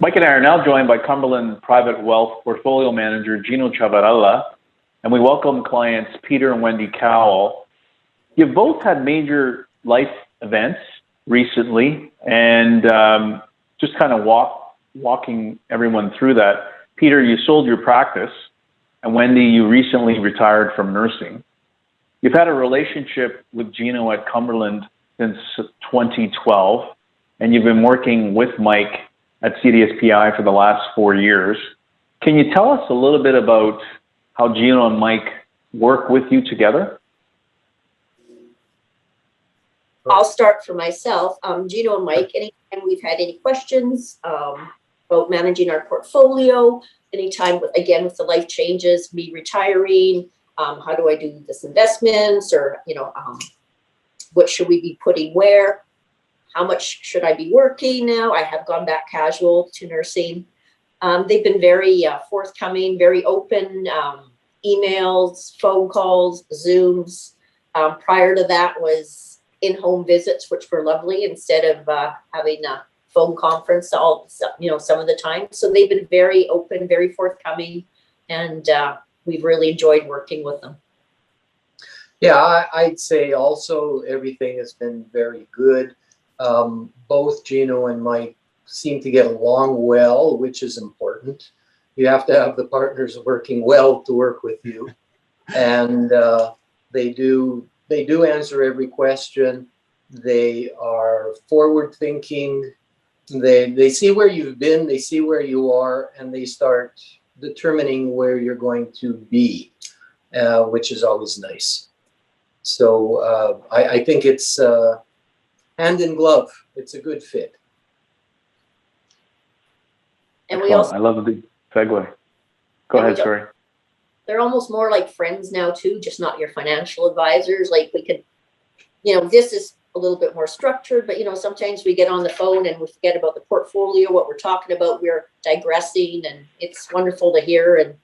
Mike and I are now joined by Cumberland Private Wealth Portfolio Manager Gino Ciavarella, and we welcome clients Peter and Wendy Kowal. You've both had major life events recently, and just kind of walking everyone through that. Peter, you sold your practice, and Wendy, you recently retired from nursing. You've had a relationship with Gino at Cumberland since 2012, and you've been working with Mike at CDSPI for the last 4 years. Can you tell us a little bit about how Gino and Mike work with you together? I'll start for myself. Gino and Mike, anytime we've had any questions about managing our portfolio, anytime, with the life changes, me retiring, how do I do this investments, or, what should we be putting where? How much should I be working now? I have gone back casual to nursing. They've been very forthcoming, very open, emails, phone calls, Zooms. Prior to that was in-home visits, which were lovely, instead of having a phone conference some of the time. So they've been very open, very forthcoming, and we've really enjoyed working with them. Yeah, I'd say also everything has been very good. Both Gino and Mike seem to get along well, which is important. You have to have the partners working well to work with you, and they do answer every question. They are forward thinking. They see where you've been, they see where you are, and they start determining where you're going to be, which is always nice. So I think it's hand in glove. It's a good fit. And we also, I love the segue. Go ahead, sorry. They're almost more like friends now too, just not your financial advisors. Like we could, this is a little bit more structured, but sometimes we get on the phone and we forget about the portfolio, what we're talking about. We're digressing, and it's wonderful to hear and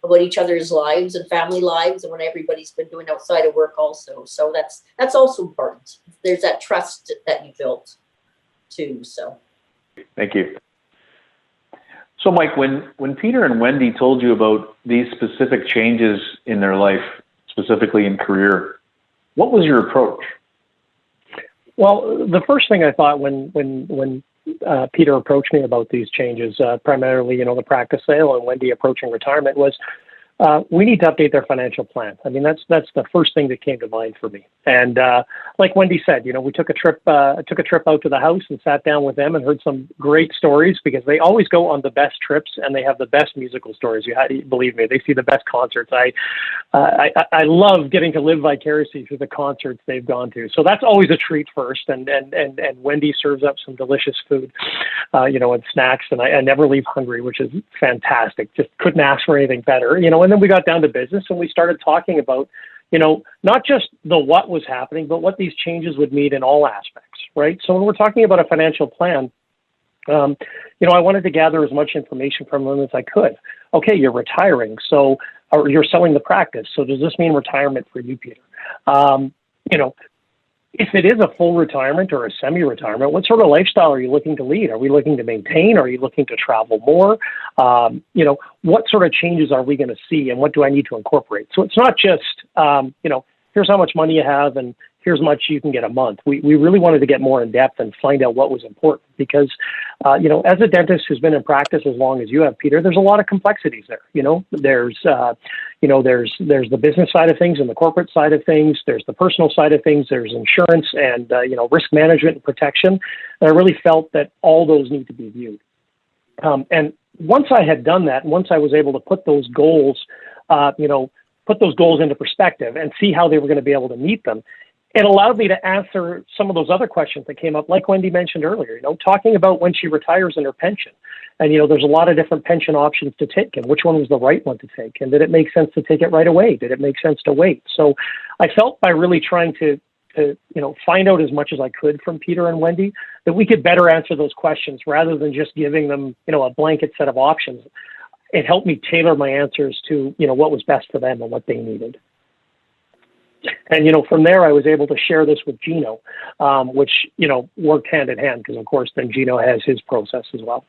about each other's lives and family lives and what everybody's been doing outside of work also. So that's also important. There's that trust that you built too. So thank you. So Mike, when Peter and Wendy told you about these specific changes in their life, specifically in career, what was your approach? Well, the first thing I thought when Peter approached me about these changes, primarily, the practice sale, and Wendy approaching retirement, was we need to update their financial plan. I mean, that's the first thing that came to mind for me. And like Wendy said, we took a trip out to the house and sat down with them and heard some great stories, because they always go on the best trips and they have the best musical stories. Believe me, they see the best concerts. I love getting to live vicariously through the concerts they've gone to. So that's always a treat first. And Wendy serves up some delicious food, and snacks, and I never leave hungry, which is fantastic. Just couldn't ask for anything better, and then we got down to business and we started talking about, not just the what was happening, but what these changes would mean in all aspects, right? So when we're talking about a financial plan, I wanted to gather as much information from them as I could. Okay, you're retiring, or you're selling the practice. So does this mean retirement for you, Peter? If it is a full retirement or a semi-retirement, what sort of lifestyle are you looking to lead? Are we looking to maintain? Are you looking to travel more? What sort of changes are we going to see, and what do I need to incorporate? So it's not just, here's how much money you have and here's much you can get a month. We really wanted to get more in depth and find out what was important, because, as a dentist who's been in practice as long as you have, Peter, there's a lot of complexities there. There's the business side of things and the corporate side of things. There's the personal side of things. There's insurance and, risk management and protection. And I really felt that all those need to be viewed. And once I had done that, and once I was able to put those goals, into perspective and see how they were going to be able to meet them, it allowed me to answer some of those other questions that came up, like Wendy mentioned earlier, talking about when she retires and her pension. And, there's a lot of different pension options to take, and which one was the right one to take. And did it make sense to take it right away? Did it make sense to wait? So I felt by really trying to find out as much as I could from Peter and Wendy, that we could better answer those questions rather than just giving them, a blanket set of options. It helped me tailor my answers to, what was best for them and what they needed. And, from there, I was able to share this with Gino, which, worked hand in hand, because, of course, then Gino has his process as well.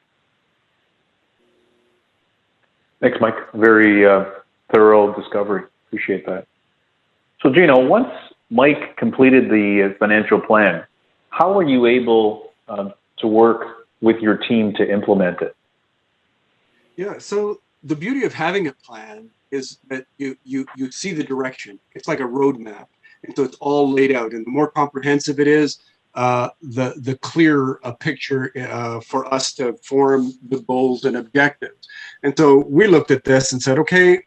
Thanks, Mike. Very thorough discovery. Appreciate that. So, Gino, once Mike completed the financial plan, how were you able to work with your team to implement it? Yeah, so the beauty of having a plan is that you see the direction. It's like a roadmap, and so it's all laid out. And the more comprehensive it is, the clearer a picture for us to form the goals and objectives. And so we looked at this and said, okay,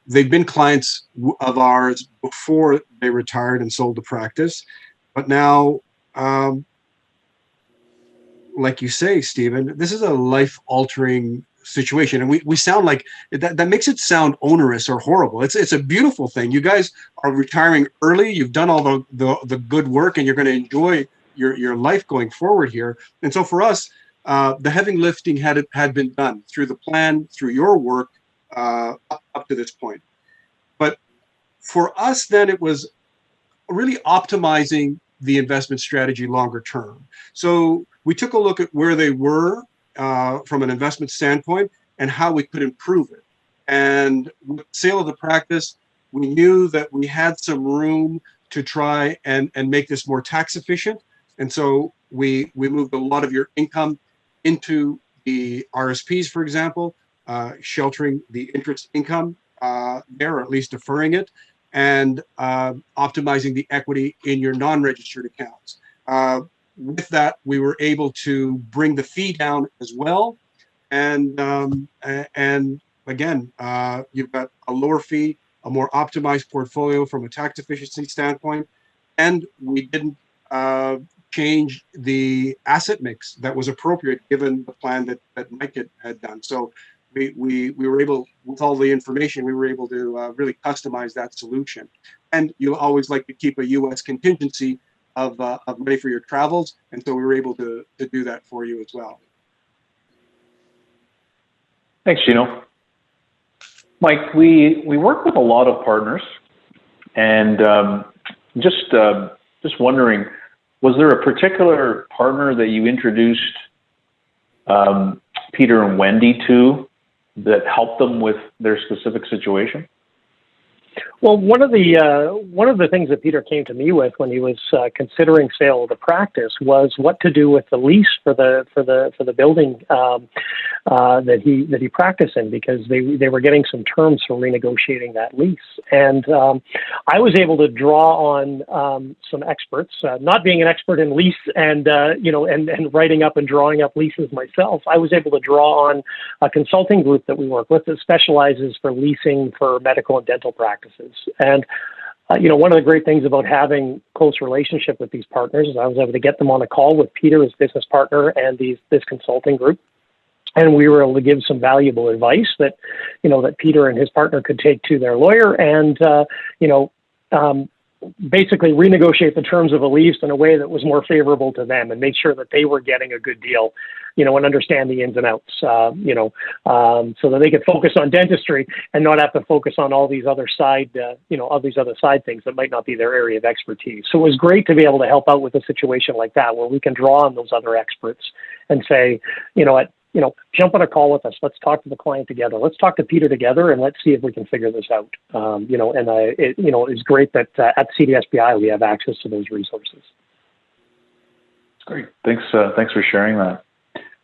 they've been clients of ours before they retired and sold the practice, but now, like you say, Stephen, this is a life-altering situation, and we sound like that makes it sound onerous or horrible. It's a beautiful thing. You guys are retiring early. You've done all the good work, and you're going to enjoy your life going forward here. And so for us, the heavy lifting had been done through the plan, through your work up to this point. But for us, then it was really optimizing the investment strategy longer term. So we took a look at where they were from an investment standpoint and how we could improve it. And with the sale of the practice, we knew that we had some room to try and make this more tax efficient. And so we moved a lot of your income into the RSPs, for example, sheltering the interest income there, or at least deferring it, and optimizing the equity in your non-registered accounts. With that, we were able to bring the fee down as well. And again, you've got a lower fee, a more optimized portfolio from a tax efficiency standpoint. And we didn't change the asset mix that was appropriate given the plan that Mike had done. So we were able, with all the information, we were able to really customize that solution. And you always like to keep a U.S. contingency of money for your travels, and so we were able to do that for you as well. Thanks, Gino. Mike, we work with a lot of partners, and just wondering, was there a particular partner that you introduced Peter and Wendy to that helped them with their specific situation? Well, one of the things that Peter came to me with when he was considering sale of the practice was what to do with the lease for the building that he practiced in, because they were getting some terms for renegotiating that lease, and I was able to draw on some experts. Not being an expert in lease and writing up and drawing up leases myself, I was able to draw on a consulting group that we work with that specializes for leasing for medical and dental practices. And one of the great things about having close relationship with these partners is I was able to get them on a call with Peter, his business partner, and this consulting group, and we were able to give some valuable advice that Peter and his partner could take to their lawyer and basically renegotiate the terms of a lease in a way that was more favorable to them and make sure that they were getting a good deal, and understand the ins and outs, so that they could focus on dentistry and not have to focus on all these other side, all these other side things that might not be their area of expertise. So it was great to be able to help out with a situation like that, where we can draw on those other experts and say, jump on a call with us. Let's talk to the client together. Let's talk to Peter together, and let's see if we can figure this out. It's great that at CDSPI we have access to those resources. Great. Thanks for sharing that.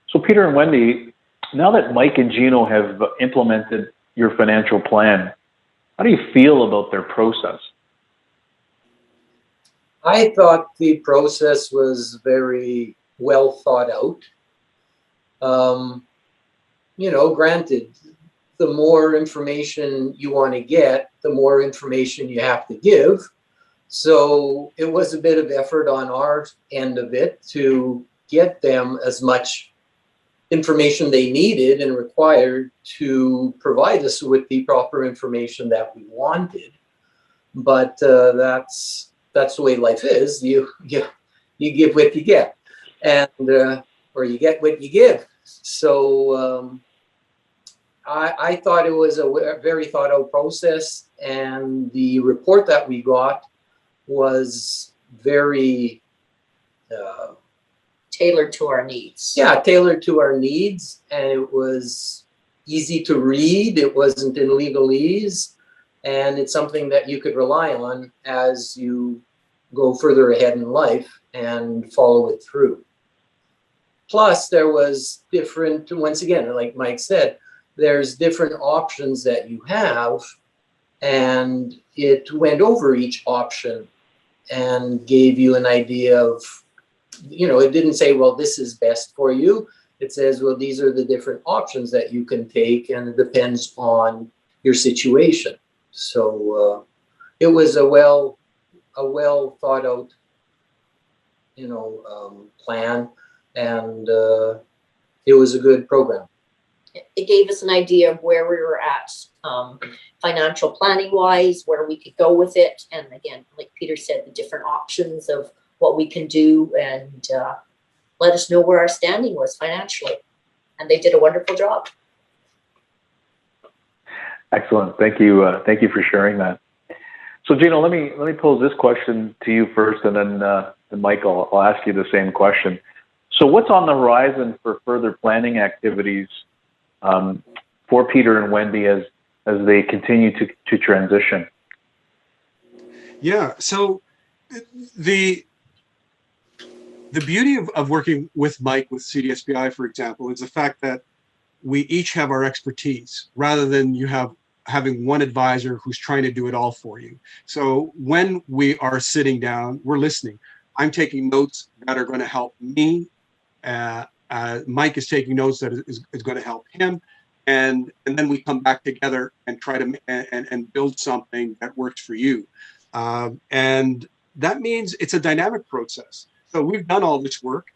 So Peter and Wendy, now that Mike and Gino have implemented your financial plan, how do you feel about their process? I thought the process was very well thought out. Granted, the more information you want to get, the more information you have to give. So it was a bit of effort on our end of it to get them as much information they needed and required to provide us with the proper information that we wanted. But that's the way life is. You give what you get, and or you get what you give. So I thought it was a very thought out process, and the report that we got was very tailored to our needs. Yeah, tailored to our needs, and it was easy to read. It wasn't in legalese, and it's something that you could rely on as you go further ahead in life and follow it through. Plus, there was different, once again, like Mike said, there's different options that you have, and it went over each option and gave you an idea of, it didn't say, well, this is best for you. It says, well, these are the different options that you can take, and it depends on your situation. So it was a well thought out, plan, and it was a good program. It gave us an idea of where we were at financial planning wise, where we could go with it. And again, like Peter said, the different options of what we can do, and let us know where our standing was financially. And they did a wonderful job. Excellent. Thank you. Thank you for sharing that. So Gino, let me pose this question to you first, and then Michael, I'll ask you the same question. So what's on the horizon for further planning activities for Peter and Wendy as they continue to transition? Yeah. So the beauty of working with Mike with CDSPI, for example, is the fact that we each have our expertise rather than having one advisor who's trying to do it all for you. So when we are sitting down, we're listening. I'm taking notes that are going to help me. Mike is taking notes that is going to help him. And then we come back together and try to and build something that works for you. And that means it's a dynamic process. So we've done all this work.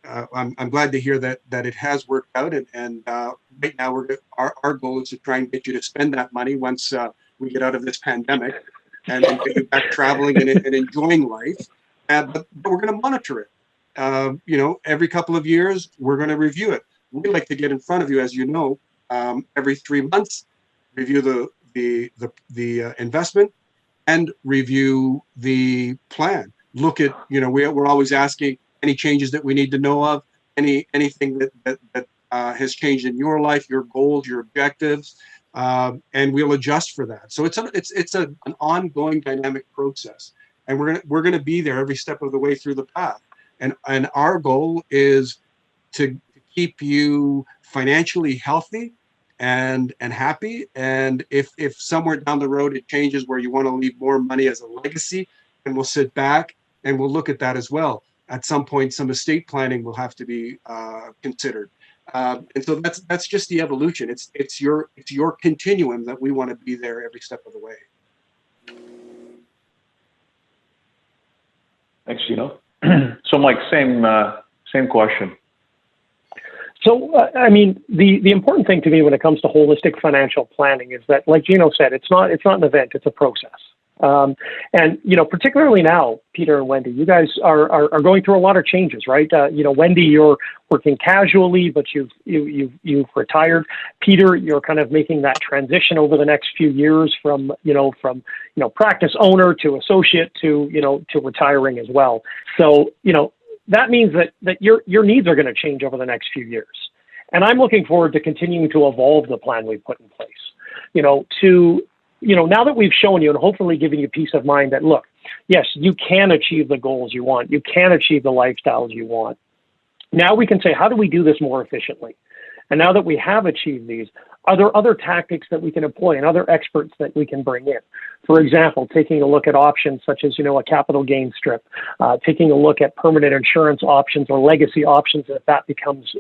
I'm glad to hear that it has worked out. And right now our goal is to try and get you to spend that money once we get out of this pandemic and get you back traveling and enjoying life. But we're going to monitor it. Every couple of years, we're going to review it. We like to get in front of you, as you know, every 3 months, review the investment and review the plan. Look at, we're always asking any changes that we need to know of, anything that has changed in your life, your goals, your objectives, and we'll adjust for that. So it's an ongoing dynamic process, and we're gonna be there every step of the way through the path. And our goal is to keep you financially healthy and happy. And if somewhere down the road it changes where you want to leave more money as a legacy, then we'll sit back and we'll look at that as well. At some point, some estate planning will have to be considered. And so that's just the evolution. It's your continuum that we want to be there every step of the way. Thanks, Gino. So Mike, same question. So, the important thing to me when it comes to holistic financial planning is that, like Gino said, it's not an event, it's a process. And particularly now, Peter and Wendy, you guys are going through a lot of changes, right? Wendy, you're working casually, but you've retired. Peter, you're kind of making that transition over the next few years from practice owner to associate to retiring as well. So, that means that your needs are going to change over the next few years. And I'm looking forward to continuing to evolve the plan we've put in place, now that we've shown you and hopefully given you peace of mind that, look, yes, you can achieve the goals you want. You can achieve the lifestyles you want. Now we can say, how do we do this more efficiently? And now that we have achieved these, are there other tactics that we can employ and other experts that we can bring in? For example, taking a look at options such as, a capital gain strip, taking a look at permanent insurance options or legacy options if that becomes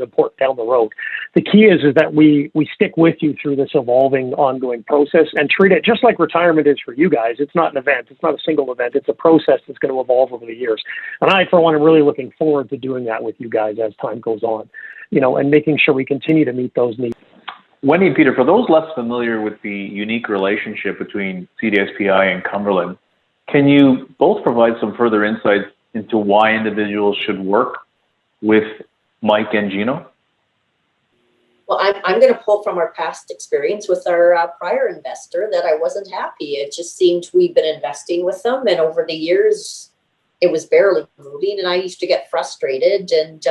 important down the road. The key is that we stick with you through this evolving, ongoing process and treat it just like retirement is for you guys. It's not an event. It's not a single event. It's a process that's going to evolve over the years. And I, for one, am really looking forward to doing that with you guys as time goes on, and making sure we continue to meet those needs. Wendy and Peter, for those less familiar with the unique relationship between CDSPI and Cumberland, can you both provide some further insights into why individuals should work with Mike and Gino? Well, I'm going to pull from our past experience with our prior investor that I wasn't happy. It just seemed we've been investing with them, and over the years, it was barely moving, and I used to get frustrated. And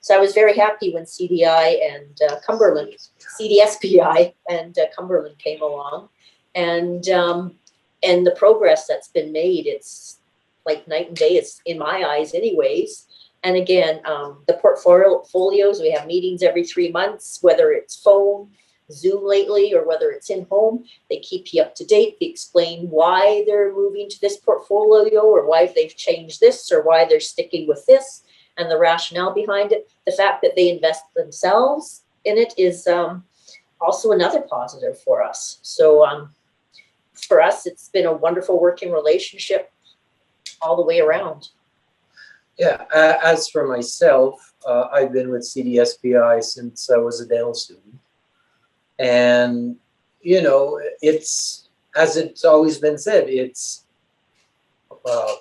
So I was very happy when CDI and Cumberland, CDSPI and Cumberland came along, and the progress that's been made, it's like night and day. It's in my eyes, anyways. And again, the portfolios, we have meetings every 3 months, whether it's phone, Zoom lately, or whether it's in home. They keep you up to date. They explain why they're moving to this portfolio, or why they've changed this, or why they're sticking with this, and the rationale behind it. The fact that they invest themselves in it is also another positive for us. So for us, it's been a wonderful working relationship all the way around. Yeah, as for myself, I've been with CDSPI since I was a dental student. And, you know, it's, as it's always been said, it's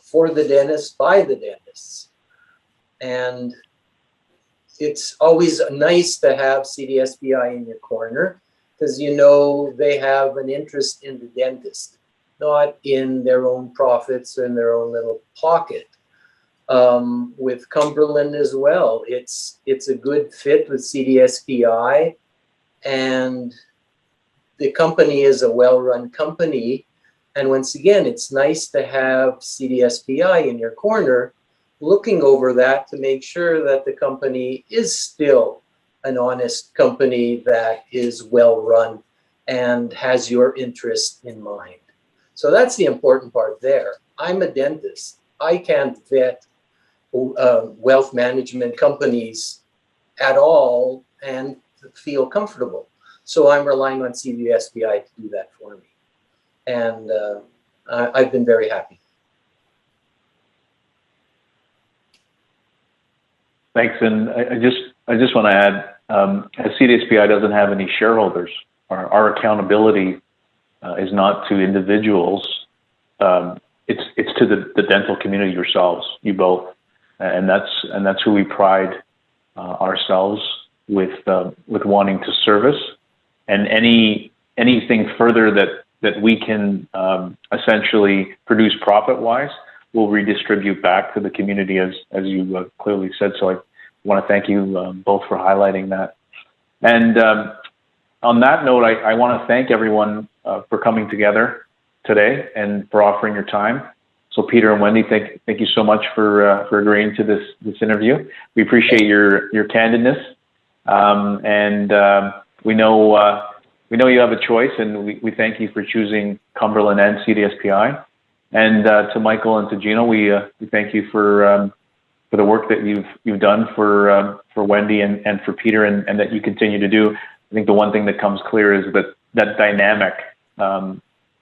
for the dentist, by the dentists. And it's always nice to have CDSPI in your corner, because, you know, they have an interest in the dentist, not in their own profits or in their own little pocket. With Cumberland as well, it's a good fit with CDSPI, and the company is a well-run company. And once again, it's nice to have CDSPI in your corner, looking over that to make sure that the company is still an honest company that is well-run and has your interest in mind. So that's the important part there. I'm a dentist. I can't vet wealth management companies at all and feel comfortable. So I'm relying on CDSPI to do that for me. And I've been very happy. Thanks. And I just want to add, as CDSPI doesn't have any shareholders, our accountability is not to individuals. It's to the dental community yourselves, you both. And that's who we pride ourselves with wanting to service, and anything further that we can essentially produce profit-wise, we'll redistribute back to the community, as you clearly said. So I want to thank you both for highlighting that. And on that note, I want to thank everyone for coming together today and for offering your time. So Peter and Wendy, thank you so much for agreeing to this interview. We appreciate your candidness, and we know you have a choice, and we thank you for choosing Cumberland and CDSPI. And to Michael and to Gino, we thank you for the work that you've done for Wendy and for Peter, and that you continue to do. I think the one thing that comes clear is that dynamic.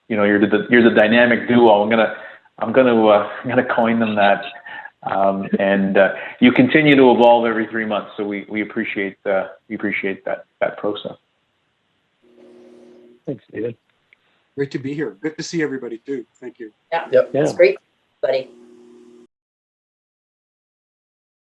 You're the dynamic duo. I'm gonna coin them that, and you continue to evolve every 3 months. So we appreciate that process. Thanks, David. Great to be here. Good to see everybody too. Thank you. Yeah, Yep. it's great, buddy.